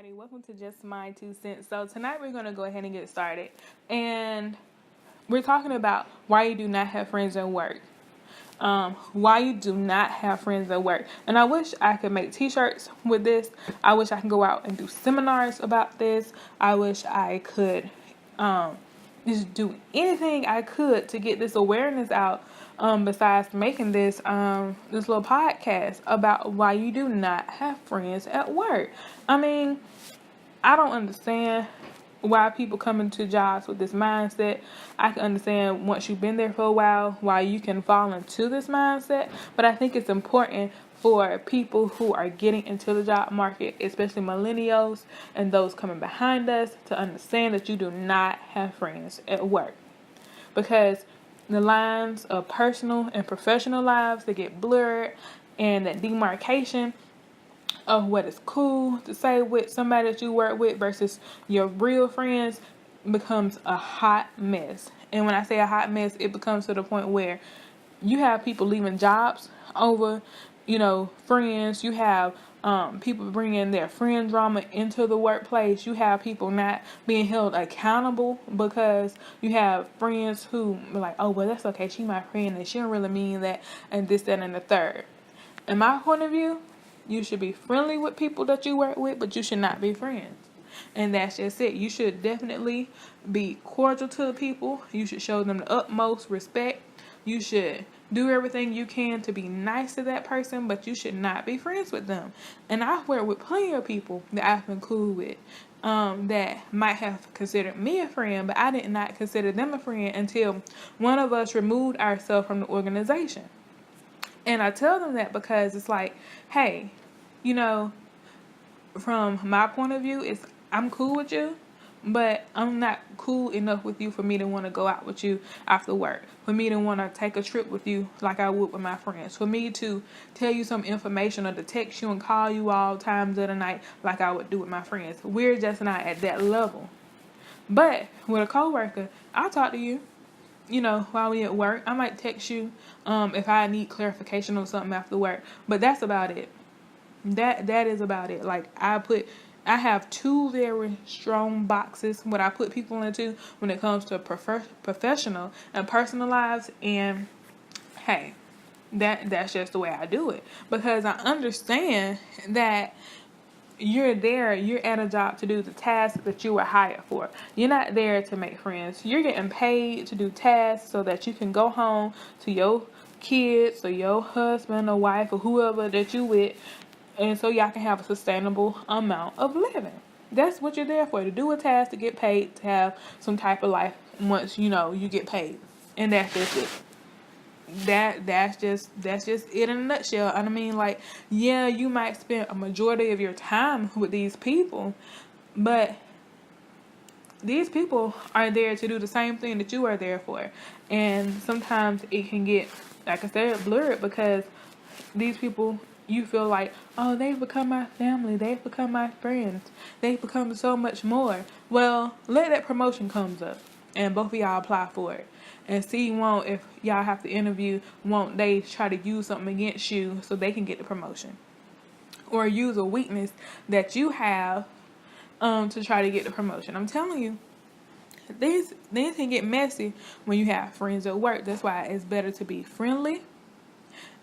everybody. Welcome to Just My Two Cents. So tonight we're going to go ahead and get started. And we're talking about why you do not have friends at work. Why you do not have friends at work. And I wish I could make t-shirts with this. I wish I could go out and do seminars about this. I wish I could just do anything I could to get this awareness out. Besides making this little podcast about why you do not have friends at work. I mean, I don't understand why people come into jobs with this mindset. I can understand once you've been there for a while why you can fall into this mindset, but I think it's important for people who are getting into the job market, especially millennials and those coming behind us, to understand that you do not have friends at work. Because the lines of personal and professional lives, they get blurred, and that demarcation of what is cool to say with somebody that you work with versus your real friends becomes a hot mess. And when I say a hot mess, it becomes to the point where you have people leaving jobs over, friends. You have people bringing their friend drama into the workplace. You have people not being held accountable because you have friends who are like, oh, well, that's okay. She my friend and she don't really mean that, and this, that, and the third. In my point of view, you should be friendly with people that you work with, but you should not be friends. And that's just it. You should definitely be cordial to the people. You should show them the utmost respect. You should do everything you can to be nice to that person, but you should not be friends with them. And I've worked with plenty of people that I've been cool with that might have considered me a friend, but I did not consider them a friend until one of us removed ourselves from the organization. And I tell them that because it's like, hey, from my point of view, I'm cool with you, but I'm not cool enough with you for me to want to go out with you after work, for me to want to take a trip with you like I would with my friends, for me to tell you some information or to text you and call you all times of the night like I would do with my friends. We're just not at that level. But with a coworker, I'll talk to you. While we at work, I might text you if I need clarification on something after work. But that's about it. That is about it. Like I have two very strong boxes what I put people into when it comes to professional and personal lives. And hey, that's just the way I do it, because I understand that you're at a job to do the task that you were hired for. You're not there to make friends. You're getting paid to do tasks so that you can go home to your kids or your husband or wife or whoever that you with, and so y'all can have a sustainable amount of living. That's what you're there for, to do a task, to get paid, to have some type of life once you get paid. And that's just it. That's just it in a nutshell. And I mean, like, yeah, you might spend a majority of your time with these people, but these people are there to do the same thing that you are there for. And sometimes it can get, like I said, blurred, because these people, you feel like, oh, they've become my family, they've become my friends, they've become so much more. Well, let that promotion comes up and both of y'all apply for it. And see, if y'all have to interview, won't they try to use something against you so they can get the promotion? Or use a weakness that you have to try to get the promotion. I'm telling you, things can get messy when you have friends at work. That's why it's better to be friendly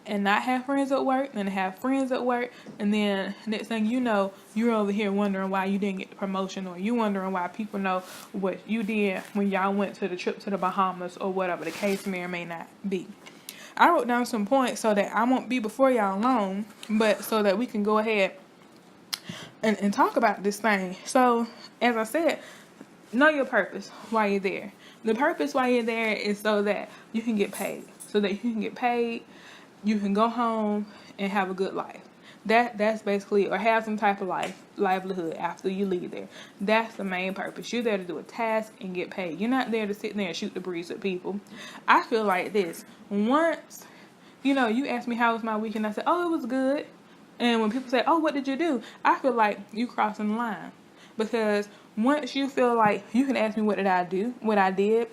and not have friends at work than to have friends at work, and then next thing you know, you're over here wondering why you didn't get the promotion, or you wondering why people know what you did when y'all went to the trip to the Bahamas, or whatever the case may or may not be. I wrote down some points so that I won't be before y'all long, but so that we can go ahead and talk about this thing. So, as I said, know your purpose while you're there. The purpose while you're there is so that you can get paid. So that you can get paid, you can go home and have a good life. That's basically, or have some type of livelihood after you leave there. That's the main purpose. You're there to do a task and get paid. You're not there to sit there and shoot the breeze with people. I feel like this. Once, you ask me how was my weekend, I said, oh, it was good. And when people say, oh, what did you do? I feel like you crossing the line. Because once you feel like you can ask me what did I do, what I did,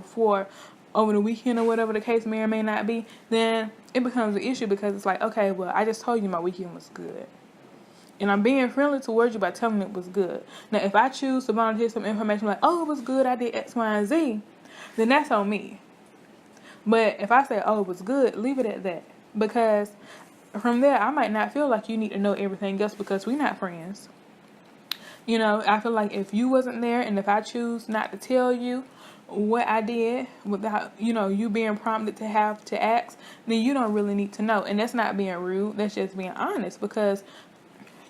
for over the weekend or whatever the case may or may not be, then it becomes an issue, because it's like, okay, well, I just told you my weekend was good. And I'm being friendly towards you by telling you it was good. Now, if I choose to volunteer some information like, oh, it was good, I did X, Y, and Z, then that's on me. But if I say, oh, it was good, leave it at that. Because from there, I might not feel like you need to know everything else because we're not friends. You know, I feel like if you wasn't there and if I choose not to tell you what I did without, you being prompted to have to ask, then you don't really need to know. And that's not being rude. That's just being honest because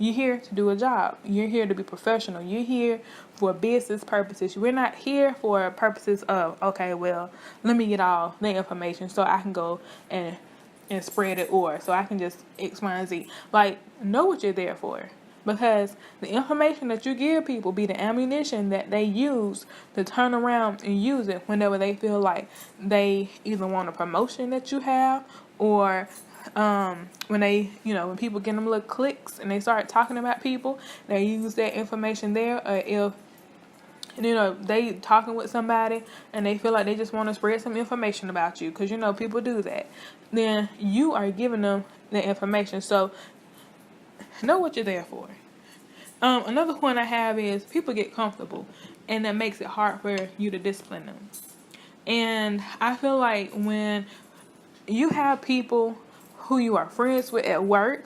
you're here to do a job. You're here to be professional. You're here for business purposes. We're not here for purposes of, okay, well, let me get all the information so I can go and spread it, or so I can just X, Y, and Z. Like, know what you're there for. Because the information that you give people be the ammunition that they use to turn around and use it whenever they feel like they either want a promotion that you have, or when they, when people get them little clicks and they start talking about people, they use that information there. Or if, they talking with somebody and they feel like they just want to spread some information about you, because, people do that, then you are giving them the information. So know what you're there for. Another point I have is people get comfortable, and that makes it hard for you to discipline them. And I feel like when you have people who you are friends with at work,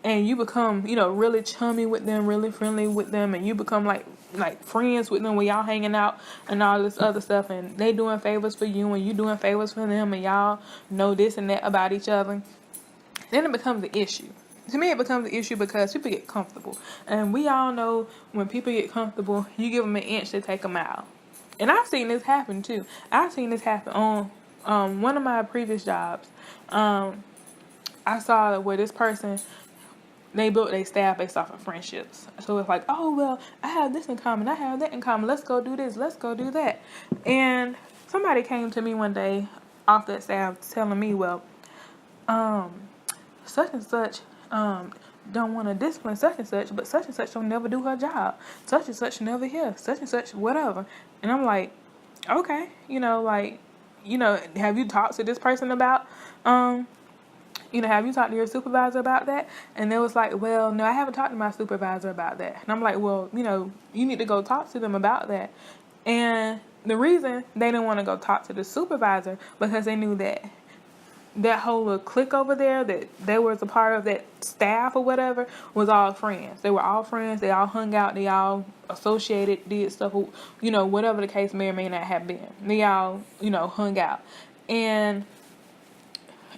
and you become, really chummy with them, really friendly with them, and you become like friends with them when y'all hanging out and all this other stuff, and they doing favors for you and you doing favors for them, and y'all know this and that about each other, then it becomes an issue. To me, it becomes an issue because people get comfortable. And we all know when people get comfortable, you give them an inch, they take a mile. And I've seen this happen too. I've seen this happen on one of my previous jobs. I saw where this person, they built their staff based off of friendships. So it's like, oh, well, I have this in common. I have that in common. Let's go do this. Let's go do that. And somebody came to me one day off that staff telling me, well, such and such don't want to discipline such and such don't never do her job. Such and such never here. Such and such whatever. And I'm like, okay, have you talked to this person about, have you talked to your supervisor about that? And they was like, well, no, I haven't talked to my supervisor about that. And I'm like, well, you need to go talk to them about that. And the reason they didn't want to go talk to the supervisor because they knew that whole little clique over there that they was a part of, that staff or whatever, was all friends. They were all friends. They all hung out. They all associated, did stuff, whatever the case may or may not have been. They all, hung out. And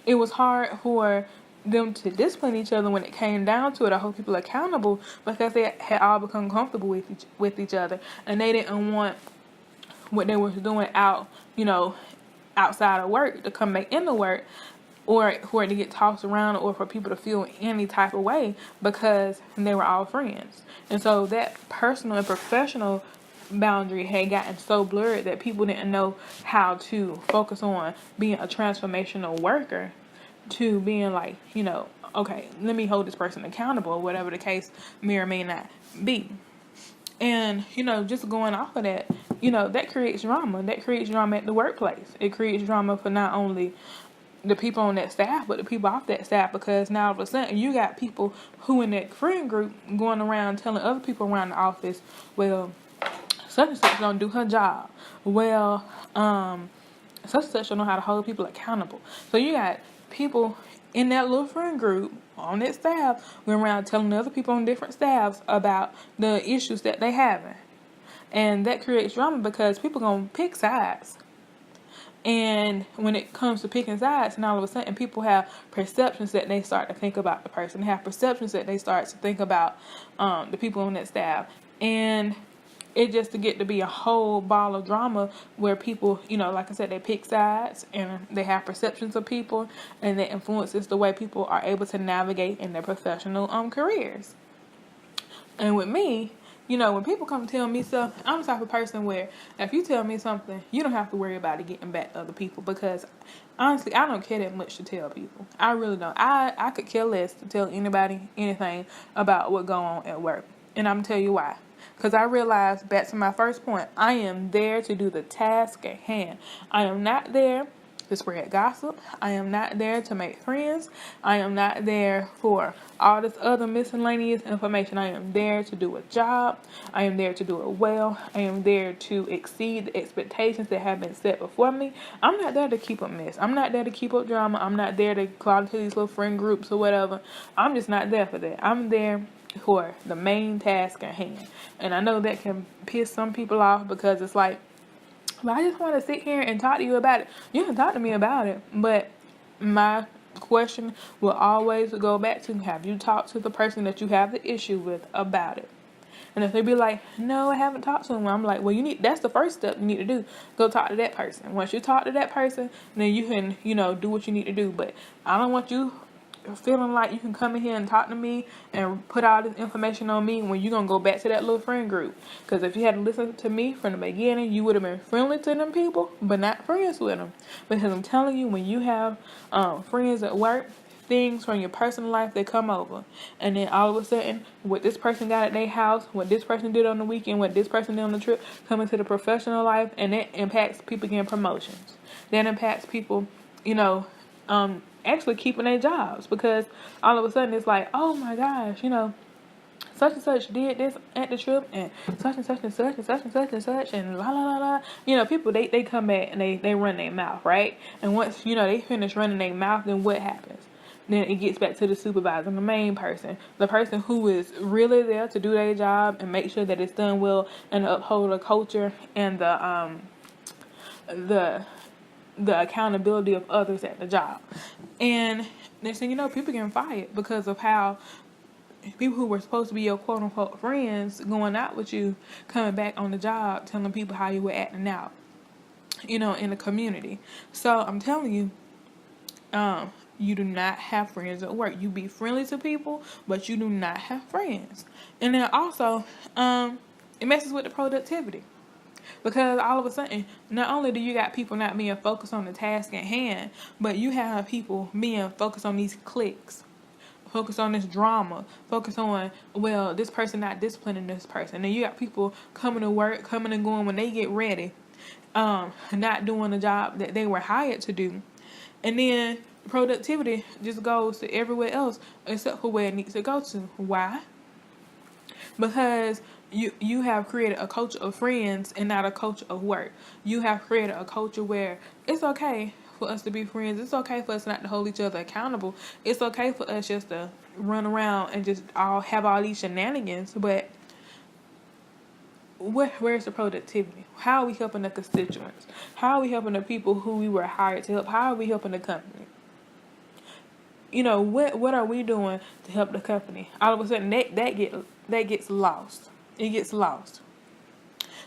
it was hard for them to discipline each other when it came down to it, or hold people accountable, because they had all become comfortable with each other. And they didn't want what they were doing out, outside of work to come back into work, or for it to get tossed around, or for people to feel any type of way, because they were all friends. And so that personal and professional boundary had gotten so blurred that people didn't know how to focus on being a transformational worker to being like, okay, let me hold this person accountable, or whatever the case may or may not be. And, just going off of that, that creates drama. That creates drama at the workplace. It creates drama for not only the people on that staff, but the people off that staff, because now all of a sudden you got people who in that friend group going around telling other people around the office, well, such and such don't do her job. Well, such and such don't know how to hold people accountable. So you got people in that little friend group on that staff going around telling other people on different staffs about the issues that they having. And that creates drama because people gonna pick sides. And when it comes to picking sides, and all of a sudden people have perceptions that they start to think about the person. They have perceptions that they start to think about the people on that staff. And it just to get to be a whole ball of drama where people, like I said, they pick sides and they have perceptions of people, and that influences the way people are able to navigate in their professional careers. And with me, when people come tell me stuff, I'm the type of person where if you tell me something, you don't have to worry about it getting back to other people, because honestly, I don't care that much to tell people. I really don't. I could care less to tell anybody anything about what going on at work. And I'm going to tell you why. Because I realized, back to my first point, I am there to do the task at hand. I am not there to spread gossip. I am not there to make friends. I am not there for all this other miscellaneous information. I am there to do a job. I am there to do it well. I am there to exceed the expectations that have been set before me. I'm not there to keep up mess. I'm not there to keep up drama. I'm not there to cloud into these little friend groups or whatever. I'm just not there for that. I'm there for the main task at hand. And I know that can piss some people off because it's like, but I just want to sit here and talk to you about it. You can talk to me about it, but my question will always go back to, have you talked to the person that you have the issue with about it? And if they be like, no, I haven't talked to them, I'm like, well, that's the first step you need to do. Go talk to that person. Once you talk to that person, then you can, do what you need to do. But I don't want you feeling like you can come in here and talk to me and put all this information on me when you're going to go back to that little friend group. Because if you had listened to me from the beginning, you would have been friendly to them people, but not friends with them. Because I'm telling you, when you have friends at work, things from your personal life, they come over. And then all of a sudden, what this person got at their house, what this person did on the weekend, what this person did on the trip, come into the professional life, and that impacts people getting promotions. That impacts people, actually keeping their jobs, because all of a sudden it's like, oh my gosh, such and such did this at the trip, and such and such and such and such and such and such, and la la la la. People they come back and they run their mouth, right? And once they finish running their mouth, then what happens? Then it gets back to the supervisor, the main person, the person who is really there to do their job and make sure that it's done well and uphold the culture and the accountability of others at the job. And next thing you know, people getting fired because of how people who were supposed to be your quote unquote friends going out with you, coming back on the job, telling people how you were acting out, in the community. So I'm telling you, you do not have friends at work. You be friendly to people, but you do not have friends. And then also, it messes with the productivity. Because all of a sudden, not only do you got people not being focused on the task at hand, but you have people being focused on these cliques, focused on this drama, focused on, well, this person not disciplining this person. And you got people coming to work, coming and going when they get ready, not doing the job that they were hired to do. And then productivity just goes to everywhere else except for where it needs to go to. Why? Because you have created a culture of friends and not a culture of work. You have created a culture where it's okay for us to be friends. It's okay for us not to hold each other accountable. It's okay for us just to run around and just have all these shenanigans. But where's the productivity? How are we helping the constituents? How are we helping the people who we were hired to help? How are we helping the company? What are we doing to help the company? All of a sudden, that gets lost. It gets lost.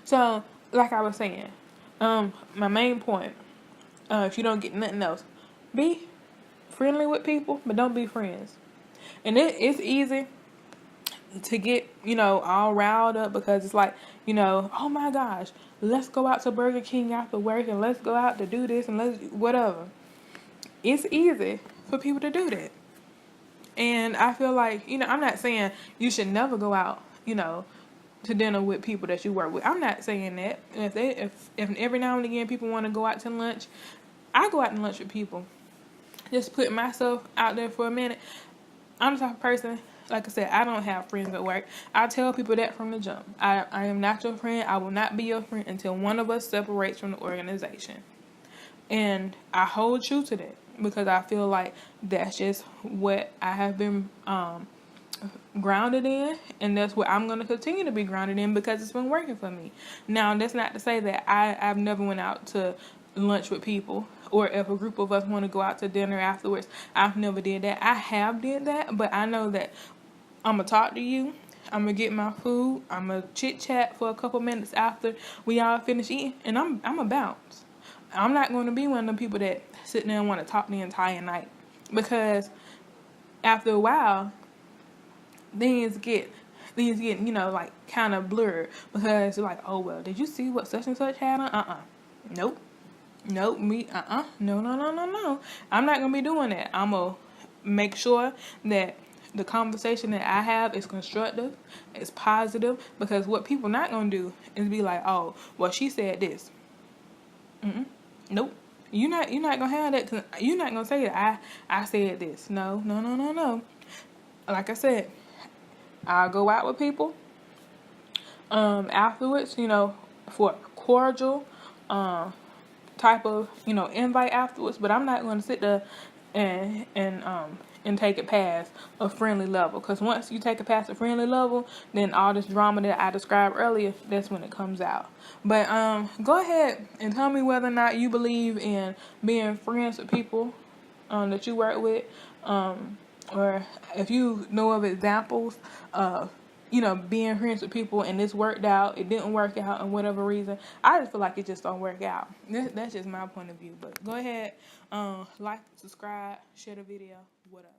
So, like I was saying, my main point, if you don't get nothing else, be friendly with people, but don't be friends. And it's easy to get, all riled up because it's like, oh my gosh, let's go out to Burger King after work and let's go out to do this and let's whatever. It's easy for people to do that. And I feel like, I'm not saying you should never go out, to dinner with people that you work with. I'm not saying that. If every now and again people want to go out to lunch, I go out to lunch with people. Just put myself out there for a minute. I'm the type of person, like I said, I don't have friends at work. I tell people that from the jump. I am not your friend. I will not be your friend until one of us separates from the organization. And I hold true to that because I feel like that's just what I have been grounded in, and that's what I'm going to continue to be grounded in because it's been working for me. Now, that's not to say that I've never went out to lunch with people, or if a group of us want to go out to dinner afterwards. I've never did that. I have did that, but I know that I'm going to talk to you. I'm going to get my food. I'm going to chit-chat for a couple minutes after we all finish eating, and I'm going to bounce. I'm not going to be one of them people that sit there and want to talk the entire night, because after a while, things get like kind of blurred, because you're like, oh well, did you see what such and such had on? Nope, no. I'm not gonna be doing that. I'm gonna make sure that the conversation that I have is constructive, it's positive, because what people not gonna do is be like, oh well, she said this. Nope. You're not gonna have that. Cause you're not gonna say that I said this. No, no, no, no, no. Like I said, I'll go out with people. Afterwards, for a cordial, type of invite afterwards. But I'm not gonna sit there and take it past a friendly level. Because once you take it past a friendly level, then all this drama that I described earlier, that's when it comes out. But go ahead and tell me whether or not you believe in being friends with people that you work with, or if you know of examples of being friends with people and this worked out, it didn't work out, and whatever reason. I just feel like it just don't work out. That's just my point of view. But go ahead, like, subscribe, share the video, whatever.